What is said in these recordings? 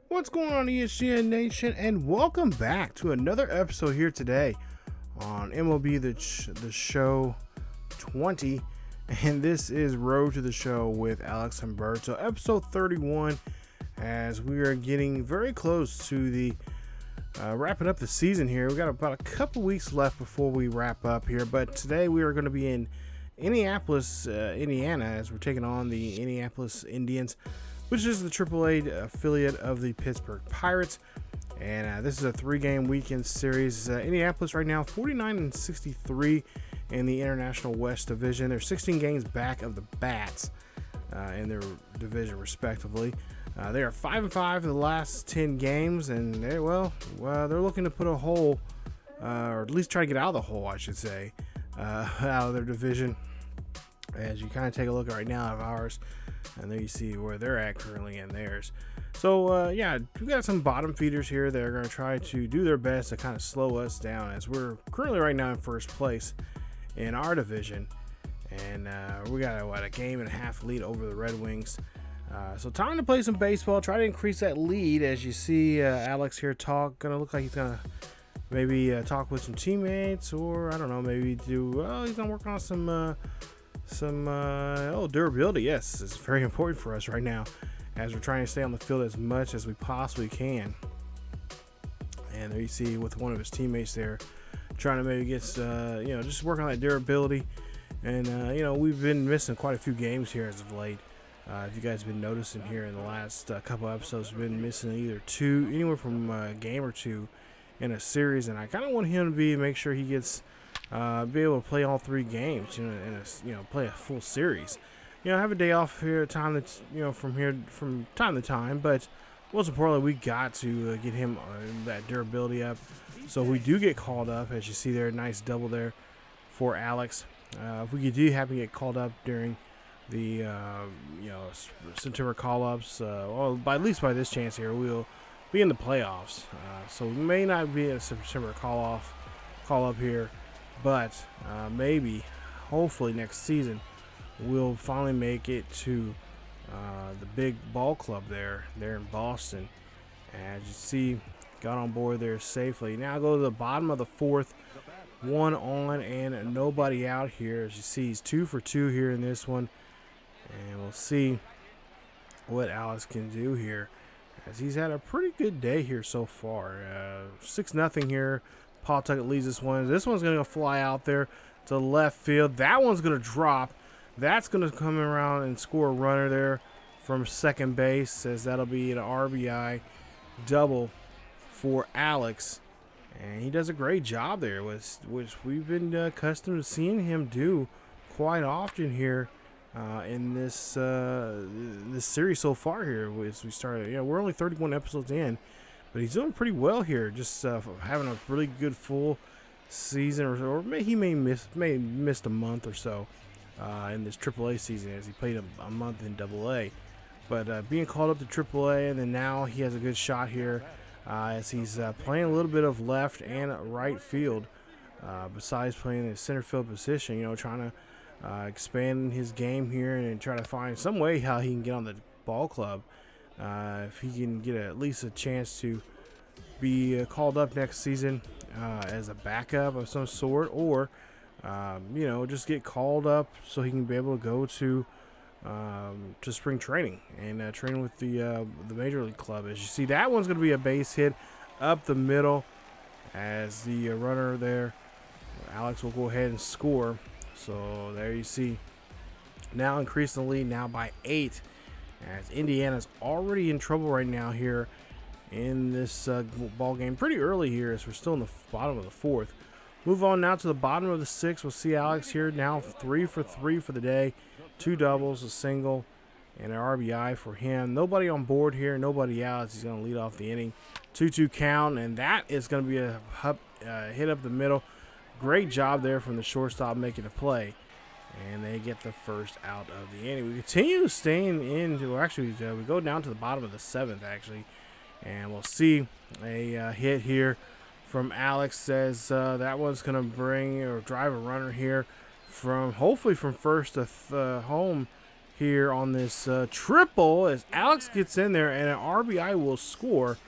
What's going on, ESGN Nation, and welcome back to another episode here today on MLB the Show 20. And this is Road to the Show with Alex Humberto, episode 31, as we are getting very close to the wrapping up the season here. We got about a couple weeks left before we wrap up here, but today we are going to be in Indianapolis, Indiana, as we're taking on the Indianapolis Indians, which is the AAA affiliate of the Pittsburgh Pirates. And this is a 3-game weekend series. Indianapolis right now 49-63 in the International West Division. They're 16 games back of the Bats in their division, respectively. They are 5-5 in the last 10 games, and they're looking to put a hole, or at least try to get out of the hole, I should say, out of their division. As you kind of take a look right now of ours, and there you see where they're at currently in theirs. So we got some bottom feeders here that are going to try to do their best to kind of slow us down, as we're currently right now in first place in our division, and we got a game and a half lead over the Red Wings. So time to play some baseball, try to increase that lead. As you see Alex here gonna look like he's gonna maybe talk with some teammates, or I don't know, maybe he's gonna work on some durability. Yes, it's very important for us right now, as we're trying to stay on the field as much as we possibly can. And there you see with one of his teammates there trying to maybe get just work on that durability. And we've been missing quite a few games here as of late. If you guys have been noticing here in the last couple episodes, we've been missing anywhere from a game or two in a series, and I kind of want him to make sure he gets be able to play all 3 games, play a full series. Have a day off here, from time to time, but most importantly, we got to get him that durability up. So we do get called up, as you see there, nice double there for Alex. If we do happen to get called up during the September call-ups, at least by this chance here, we'll be in the playoffs. So we may not be a September call-up here, but hopefully next season we'll finally make it to the big ball club there in Boston. As you see, got on board there safely. Now go to the bottom of the 4th, 1 on and nobody out here. As you see, he's 2 for 2 here in this one, and we'll see what Alex can do here, as he's had a pretty good day here so far. 6-0 here. Pawtucket leads this one. This one's going to fly out there to left field. That one's going to drop. That's going to come around and score a runner there from second base, as that'll be an RBI double for Alex. And he does a great job there, which we've been accustomed to seeing him do quite often here in this series so far here. As we started, we're only 31 episodes in, but he's doing pretty well here, just having a really good full season, or he may missed a month or so in this AAA season, as he played a month in AA. But being called up to AAA, and then now he has a good shot here, as he's playing a little bit of left and right field, besides playing the center field position, trying to expand his game here and try to find some way how he can get on the ball club. If he can get at least a chance to be called up next season as a backup of some sort, or just get called up so he can be able to go to spring training and train with the major league club. As you see, that one's going to be a base hit up the middle, as the runner there, Alex, will go ahead and score. So there you see, now increasing the lead now by 8, as Indiana's already in trouble right now here in this ball game pretty early here, as we're still in the bottom of the 4th. Move on now to the bottom of the 6th. We'll see Alex here now 3 for 3 for the day, 2 doubles, a single, and an RBI for him. Nobody on board here, nobody out, as he's going to lead off the inning. 2-2 count, and that is going to be a hit up the middle. Great job there from the shortstop making a play, and they get the first out of the inning. We continue staying in. We go down to the bottom of the 7th, actually, and we'll see a hit here from Alex. Says that one's going to bring or drive a runner here hopefully from first to home here on this triple as Alex gets in there and an RBI will score.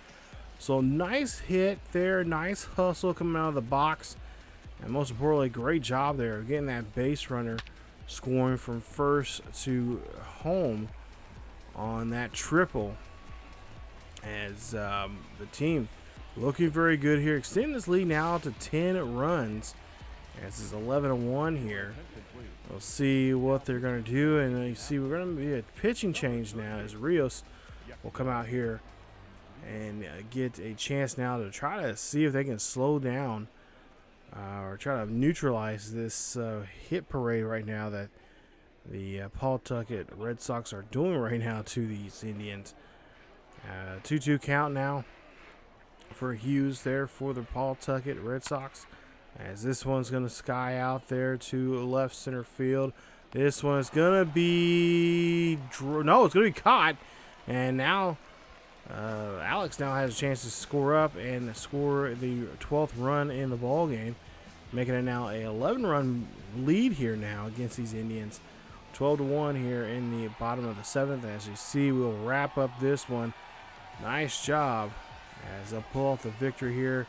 So nice hit there, nice hustle coming out of the box, and most importantly, great job there getting that base runner scoring from first to home on that triple. As the team looking very good here, extending this lead now to 10 runs. As it's 11-1 here. We'll see what they're going to do, and you see we're going to be a pitching change now as Rios will come out here and get a chance now to try to see if they can slow down or try to neutralize this hit parade right now that the Pawtucket Red Sox are doing right now to these Indians. 2-2 count now for Hughes there for the Pawtucket Red Sox. As this one's going to sky out there to left center field. This one's going to be... No, it's going to be caught. And now Alex now has a chance to score up and score the 12th run in the ball game, making it now a 11-run lead here now against these Indians. 12-1 here in the bottom of the 7th. As you see, we'll wrap up this one. Nice job as they'll pull off the victory here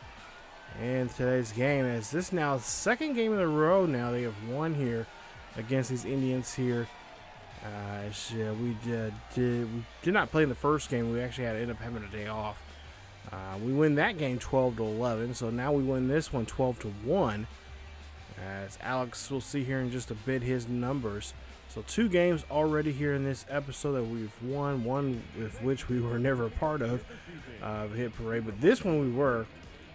in today's game, as this now is the second game in a row now they have won here against these Indians here. We did not play in the first game. We actually had to end up having a day off. We win that game 12-11, so now we win this one 12-1. As Alex will see here in just a bit his numbers. So 2 games already here in this episode that we've won, one with which we were never a part of hit parade, but this one we were.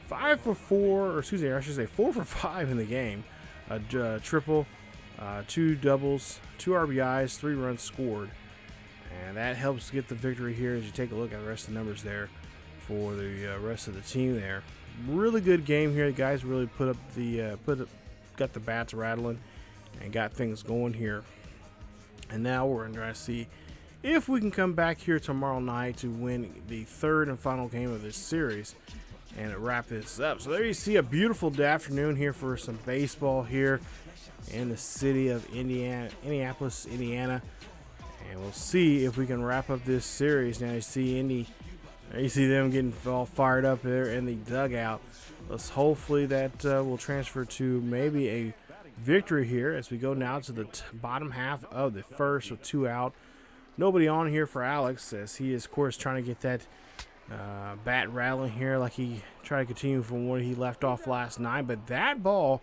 5 for 4, or excuse me, I should say 4 for 5 in the game. A triple, 2 doubles, 2 RBIs, 3 runs scored. And that helps get the victory here as you take a look at the rest of the numbers there for the rest of the team there. Really good game here. The guys really got the bats rattling and got things going here. And now we're going to try to see if we can come back here tomorrow night to win the 3rd and final game of this series and wrap this up. So there you see a beautiful afternoon here for some baseball here in the city of Indianapolis, Indiana. And we'll see if we can wrap up this series. Now you see Indy, you see them getting all fired up there in the dugout. Let's hopefully that will transfer to maybe a victory here as we go now to the bottom half of the first with 2 out. Nobody on here for Alex as he is, of course, trying to get that bat rattling here like he tried to continue from where he left off last night. But that ball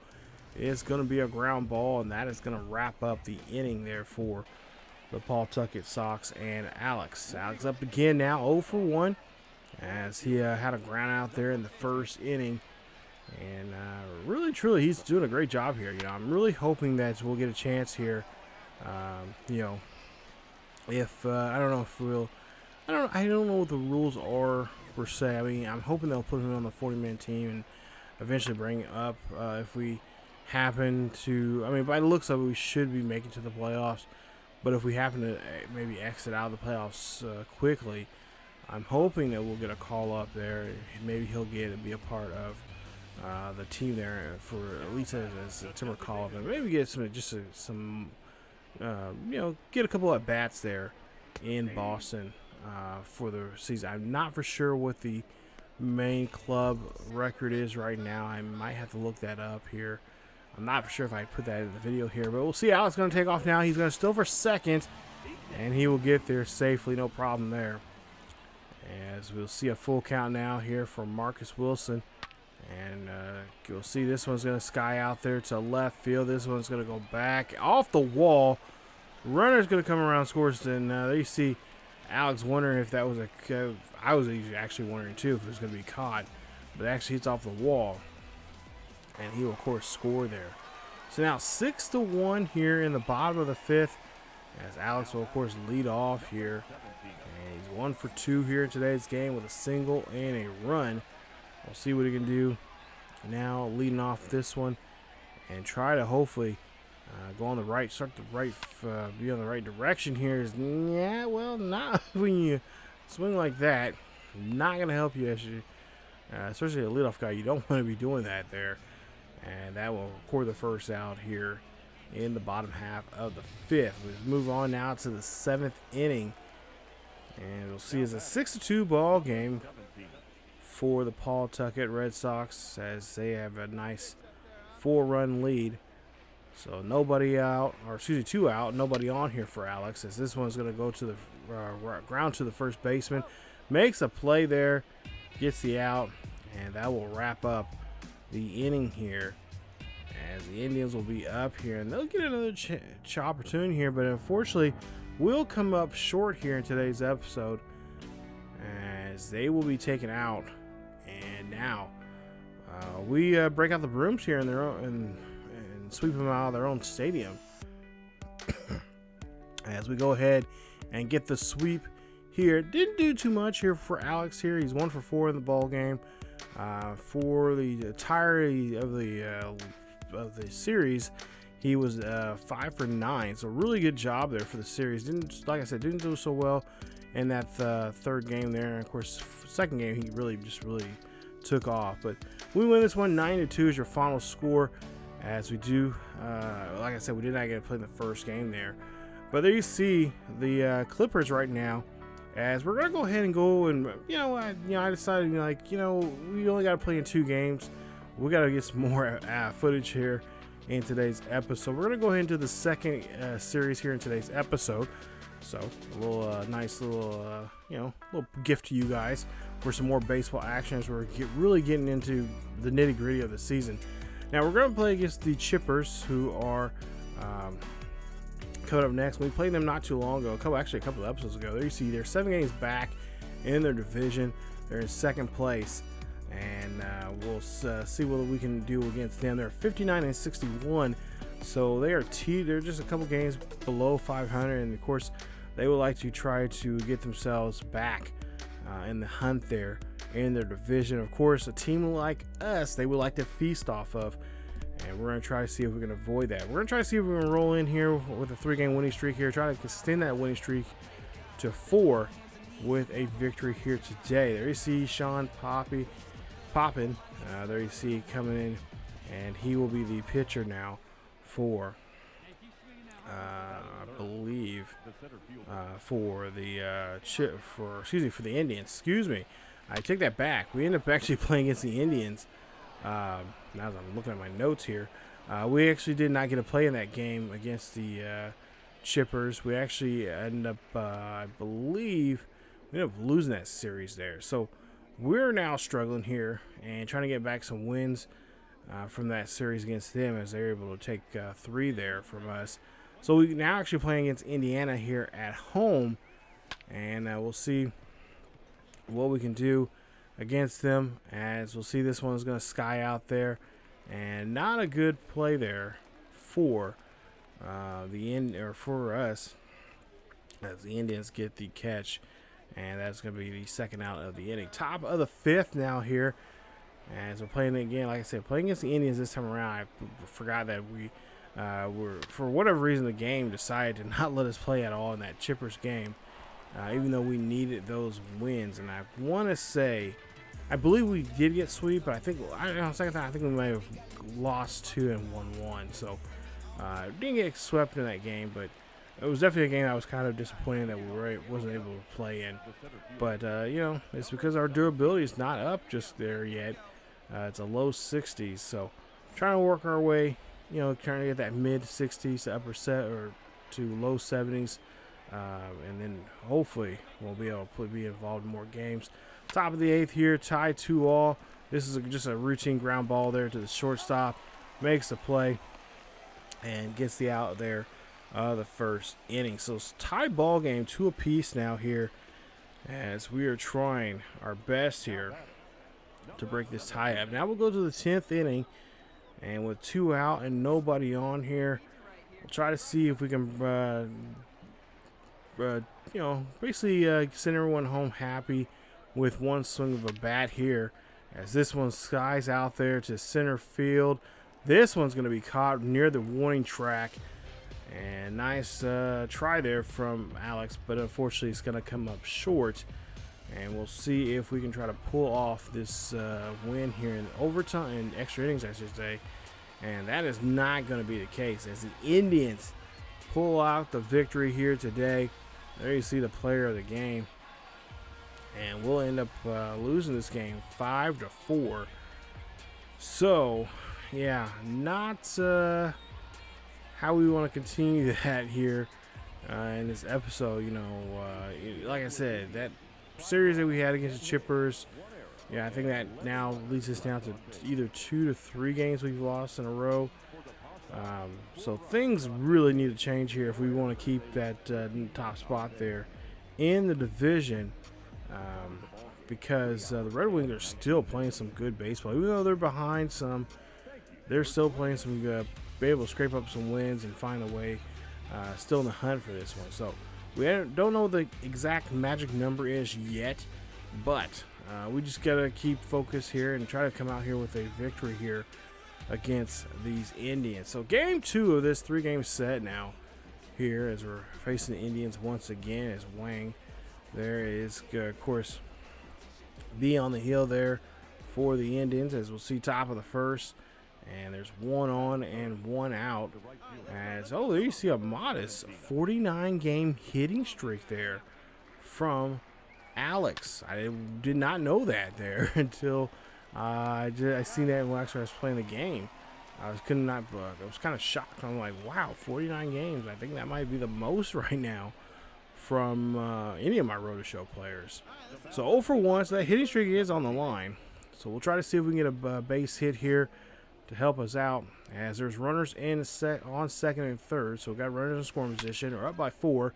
is going to be a ground ball, and that is going to wrap up the inning there for the Pawtucket Sox and Alex. Alex up again now 0 for 1 as he had a ground out there in the first inning. And really, truly, he's doing a great job here. I'm really hoping that we'll get a chance here. If I don't know if we'll, I don't know what the rules are per se. I mean, I'm hoping they'll put him on the 40-man team and eventually bring it up if we happen to. I mean, by the looks of it, we should be making to the playoffs. But if we happen to maybe exit out of the playoffs quickly, I'm hoping that we'll get a call up there. Maybe he'll get to be a part of the team there for at least as a September call up, and maybe get some get a couple of bats there in Boston for the season. I'm not for sure what the main club record is right now. I might have to look that up here. I'm not for sure if I put that in the video here, but we'll see. Alex going to take off now. He's going to steal for second, and he will get there safely, no problem there. As we'll see a full count now here from Marcus Wilson. And you'll see this one's going to sky out there to left field. This one's going to go back off the wall. Runner's going to come around, scores. And there you see Alex wondering if that was I was actually wondering too if it was going to be caught. But actually it's off the wall. And he will, of course, score there. So now 6-1 here in the bottom of the 5th. As Alex will, of course, lead off here. And he's 1 for 2 here in today's game with a single and a run. We'll see what he can do now, leading off this one, and try to hopefully go on the right, be on the right direction here. Not when you swing like that. Not going to help you, especially a leadoff guy. You don't want to be doing that there, and that will record the first out here in the bottom half of the 5th. We move on now to the 7th inning, and we'll see it's a 6-2 ball game for the Pawtucket Red Sox as they have a nice 4-run lead. So nobody out, or excuse me, 2 out, nobody on here for Alex, as this one's going to go to the ground to the first baseman. Makes a play there, gets the out, and that will wrap up the inning here, as the Indians will be up here, and they'll get another opportunity here, but unfortunately will come up short here in today's episode, as they will be taken out. And now we break out the brooms here in their own and sweep them out of their own stadium as we go ahead and get the sweep here. Didn't do too much here for Alex here. He's 1 for 4 in the ball game. For the entirety of the series, he was 5 for 9. So really good job there for the series. Like I said, didn't do so well in that third game there. And of course, second game he really took off. But we win this one 9-2 is your final score. As we do, like I said, we did not get to play in the first game there. But there you see the Clippers right now. As we're gonna go ahead and go and I decided we only got to play in 2 games. We got to get some more footage here in today's episode. We're gonna go ahead and do the second series here in today's episode. So a little nice little little gift to you guys for some more baseball action as we're really getting into the nitty gritty of the season. Now we're gonna play against the Chippers, who are coming up next. We played them not too long ago, a couple of episodes ago. There you see they're 7 games back in their division. They're in second place, and we'll see what we can do against them. They're 59-61, so they're just a couple games below 500, and of course they would like to try to get themselves back in the hunt there in their division. Of course, a team like us, they would like to feast off of, and we're going to try to see if we can avoid that. We're going to try to see if we can roll in here with a 3-game winning streak here, try to extend that winning streak to 4 with a victory here today. There you see Sean popping. There you see coming in, and he will be the pitcher now for I believe for the Indians. Excuse me, I take that back. We end up actually playing against the Indians. Now as I'm looking at my notes here, we actually did not get to play in that game against the Chippers. We actually ended up, I believe, we ended up losing that series there. So we're now struggling here and trying to get back some wins from that series against them, as they're able to take 3 there from us. So we now actually playing against Indiana here at home, and we'll see what we can do against them. As we'll see, this one's going to sky out there, and not a good play there for for us, as the Indians get the catch, and that's going to be the second out of the inning. Top of the 5th now here, as we're playing again. Like I said, playing against the Indians this time around. I forgot that we were, for whatever reason, the game decided to not let us play at all in that Chippers game, even though we needed those wins. And I want to say, I believe we did get sweep, but I think second time I think we might have lost 2 and won 1. So didn't get swept in that game, but it was definitely a game I was kind of disappointed that we wasn't able to play in. But it's because our durability is not up just there yet. It's a low 60s, so trying to work our way, trying to get that mid 60s to upper set or to low 70s, and then hopefully we'll be able to be involved in more games. Top of the 8th here, tied 2-2. This is just a routine ground ball there to the shortstop, makes the play, and gets the out there the first inning. So it's tied ball game, 2 apiece now here, as we are trying our best here to break this tie up. Now we'll go to the 10th inning, and with 2 out and nobody on here, we'll try to see if we can basically send everyone home happy with one swing of a bat here, as this one skies out there to center field. This one's going to be caught near the warning track, and nice try there from Alex, but unfortunately it's going to come up short. And we'll see if we can try to pull off this win here in overtime and extra innings, I should say. And that is not going to be the case as the Indians pull out the victory here today. There you see the player of the game. And we'll end up losing this game 5-4. So, yeah, not how we want to continue that here in this episode. Like I said, that series that we had against the Chippers, yeah, I think that now leads us down to either 2 to 3 games we've lost in a row. So things really need to change here if we want to keep that top spot there in the division. Because the Red Wings are still playing some good baseball. Even though they're behind some, they're still playing some good, be able to scrape up some wins and find a way still in the hunt for this one. So we don't know what the exact magic number is yet, but we just got to keep focus here and try to come out here with a victory here against these Indians. So game 2 of this 3-game set now here as we're facing the Indians once again as Wang there is, of course, be on the hill there for the Indians as we'll see top of the first. And there's 1 on and 1 out. There you see a modest 49-game hitting streak there from Alex. I did not know that there until I seen that when actually I was playing the game. I was kind of shocked. I'm like, wow, 49 games. I think that might be the most right now from any of my Roto Show players. So 0 for 1. So that hitting streak is on the line. So we'll try to see if we can get a base hit here to help us out as there's runners on second and third. So we've got runners in scoring position. We're up by 4.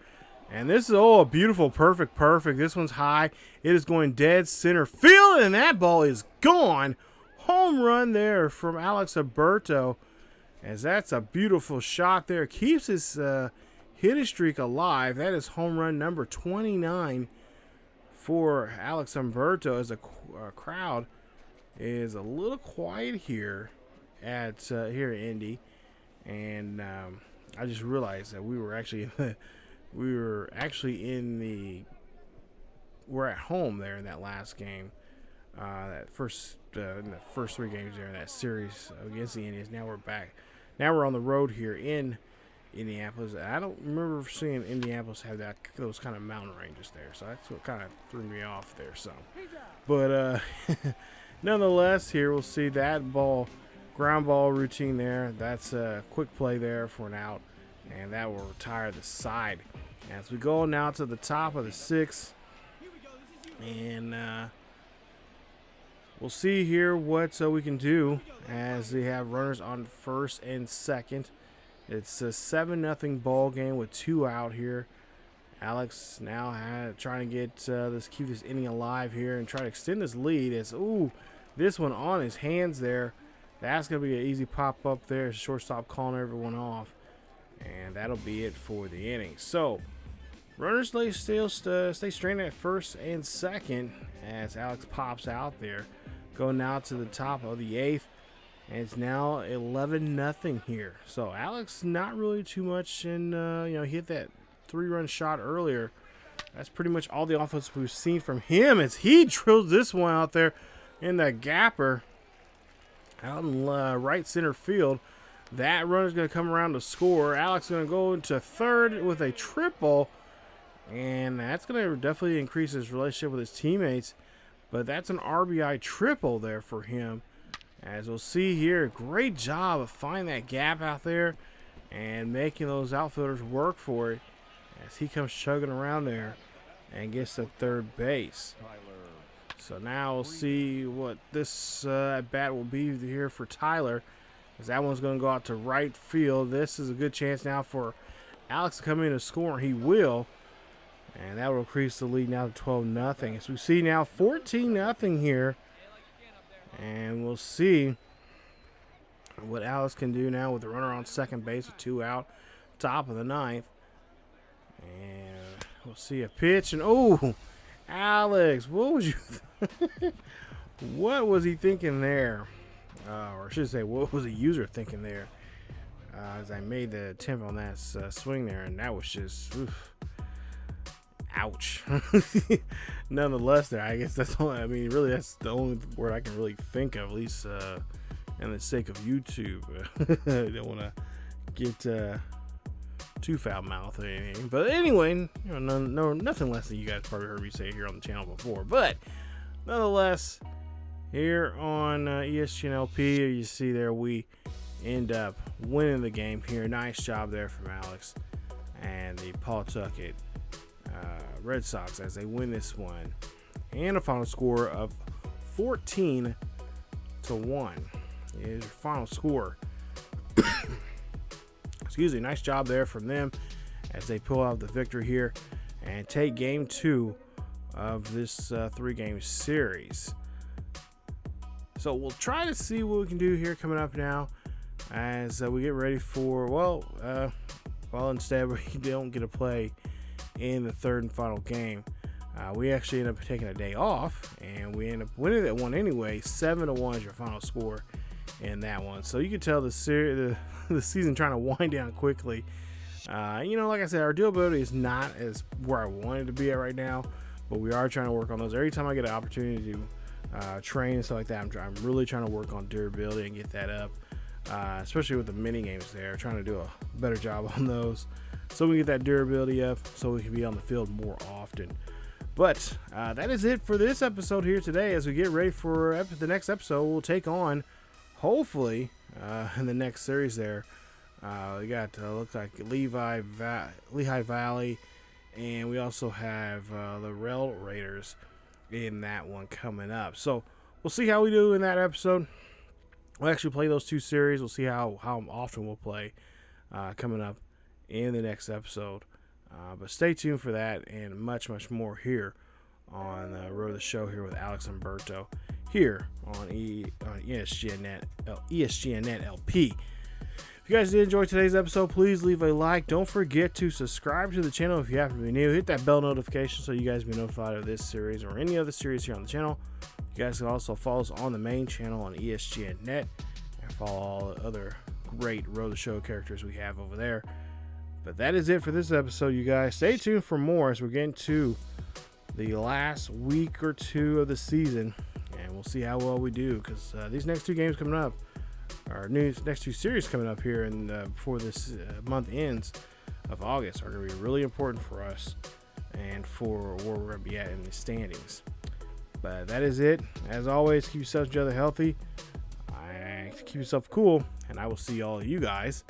And this is, a beautiful, perfect. This one's high. It is going dead center field, and that ball is gone. Home run there from Alex Humberto, as that's a beautiful shot there. Keeps his hitting streak alive. That is home run number 29 for Alex Humberto, as a crowd is a little quiet here at here at Indy. And I just realized that we're at home there in that last game, in the first 3 games there in that series against the Indians. Now we're back. Now we're on the road here in Indianapolis. I don't remember seeing Indianapolis have those kind of mountain ranges there, so that's what kind of threw me off there. So, but nonetheless, here we'll see that ground ball routine there. That's a quick play there for an out, and that will retire the side. As we go now to the top of the 6th, and we'll see here what we can do as they have runners on first and second. It's a 7-0 ball game with 2 out here. Alex now trying to keep this inning alive here and try to extend this lead. This one on his hands there. That's going to be an easy pop up there. Shortstop calling everyone off. And that'll be it for the inning. So, runners stay stranded at first and second as Alex pops out there. Going now to the top of the 8th. And it's now 11-0 here. So, Alex not really too much in, he hit that 3-run shot earlier. That's pretty much all the offense we've seen from him as he drills this one out there in the gapper out in right center field. That runner's going to come around to score. Alex is going to go into third with a triple, and that's going to definitely increase his relationship with his teammates. But that's an RBI triple there for him. As we'll see here, great job of finding that gap out there and making those outfielders work for it as he comes chugging around there and gets to third base. So now we'll see what this at bat will be here for Tyler, as that one's going to go out to right field. This is a good chance now for Alex to come in and score. He will. And that will increase the lead now to 12-0. As we see now 14-0 here. And we'll see what Alex can do now with the runner on second base with 2 out. Top of the 9th. And we'll see a pitch. And Alex, what was what was he thinking there? Or I should say, what was the user thinking there? As I made the attempt on that swing there, and that was just, ouch. Nonetheless, there, I guess that's the only word I can really think of, at least and the sake of YouTube. Don't want to get too foul-mouthed or anything. But anyway, nothing less than you guys probably heard me say here on the channel before. But nonetheless, here on ESGNLP, you see there we end up winning the game here. Nice job there from Alex and the Pawtucket Red Sox as they win this one. And a final score of 14-1 is your final score. Excuse me. Nice job there from them as they pull out the victory here and take game 2 of this 3-game series. So we'll try to see what we can do here coming up now as we get ready for, instead we don't get to play in the 3rd and final game. We actually end up taking a day off, and we end up winning that one anyway. 7-1 is your final score in that one. So you can tell the season trying to wind down quickly. Like I said, our durability is not as where I want it to be at right now, but we are trying to work on those. Every time I get an opportunity to train and stuff like that, I'm really trying to work on durability and get that up, especially with the mini games there, trying to do a better job on those so we get that durability up so we can be on the field more often. But that is it for this episode here today. As we get ready for the next episode, we'll take on, hopefully, in the next series there, we got looks like Lehigh Valley, and we also have the Rail Raiders in that one coming up. So we'll see how we do in that episode. We'll actually play those 2 series. We'll see how often we'll play coming up in the next episode. But stay tuned for that and much more here on the Road to the Show here with Alex Humberto here on ESGNet LP. If you guys did enjoy today's episode, please leave a like. Don't forget to subscribe to the channel if you happen to be new. Hit that bell notification so you guys be notified of this series or any other series here on the channel. You guys can also follow us on the main channel on ESGNet and follow all the other great Road to the Show characters we have over there. But that is it for this episode, you guys. Stay tuned for more as we're getting to the last week or 2 of the season, and we'll see how well we do, because these next 2 games coming up, our next 2 series coming up here and before this month ends of August, are going to be really important for us and for where we're going to be at in the standings. But that is it. As always, keep yourself each other healthy, keep yourself cool, and I will see all of you guys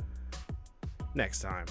next time.